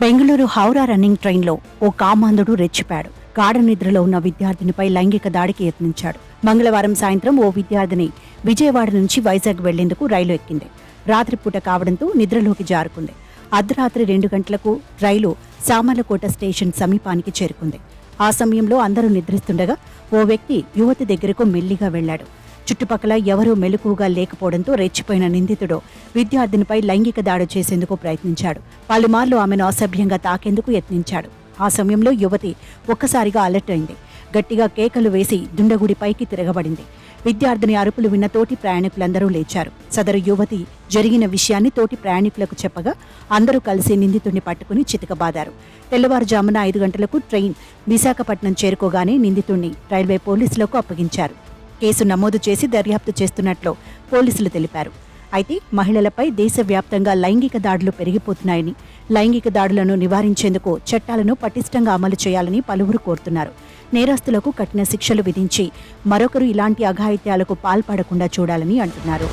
Bengaluru Howrah running ట్రైన్లో ఓ కామాంధుడు రెచ్చిపాడు. గాఢ నిద్రలో ఉన్న విద్యార్థినిపై లైంగిక దాడికి యత్నించాడు. మంగళవారం సాయంత్రం ఓ విద్యార్థిని విజయవాడ నుంచి వైజాగ్ వెళ్లేందుకు రైలు ఎక్కింది. రాత్రిపూట కావడంతో నిద్రలోకి జారుకుంది. అర్ధరాత్రి 2 గంటలకు రైలు సామర్లకోట స్టేషన్ సమీపానికి చేరుకుంది. ఆ సమయంలో అందరూ నిద్రిస్తుండగా ఓ వ్యక్తి యువతి దగ్గరకు మెల్లిగా వెళ్లాడు. చుట్టుపక్కల ఎవరూ మెలకువగా లేకపోవడంతో రెచ్చిపోయిన నిందితుడు విద్యార్థినిపై లైంగిక దాడి చేసేందుకు ప్రయత్నించాడు. పలుమార్లు ఆమెను అసభ్యంగా తాకేందుకు యత్నించాడు. ఆ సమయంలో యువతి ఒక్కసారిగా అలర్ట్ అయింది. గట్టిగా కేకలు వేసి దుండగుడి పైకి తిరగబడింది. విద్యార్థిని అరుపులు విన్న తోటి ప్రయాణికులందరూ లేచారు. సదరు యువతి జరిగిన విషయాన్ని తోటి ప్రయాణికులకు చెప్పగా అందరూ కలిసి నిందితుడిని పట్టుకుని చితకబాదారు. తెల్లవారుజామున 5 గంటలకు ట్రైన్ విశాఖపట్నం చేరుకోగానే నిందితుడిని రైల్వే పోలీసులకు అప్పగించారు. కేసు నమోదు చేసి దర్యాప్తు చేస్తున్నట్లు పోలీసులు తెలిపారు. అయితే మహిళలపై దేశవ్యాప్తంగా లైంగిక దాడులు పెరిగిపోతున్నాయని, లైంగిక దాడులను నివారించేందుకు చట్టాలను పటిష్టంగా అమలు చేయాలని పలువురు కోరుతున్నారు. నేరస్తులకు కఠిన శిక్షలు విధించి మరొకరు ఇలాంటి అఘాయిత్యాలకు పాల్పడకుండా చూడాలని అంటున్నారు.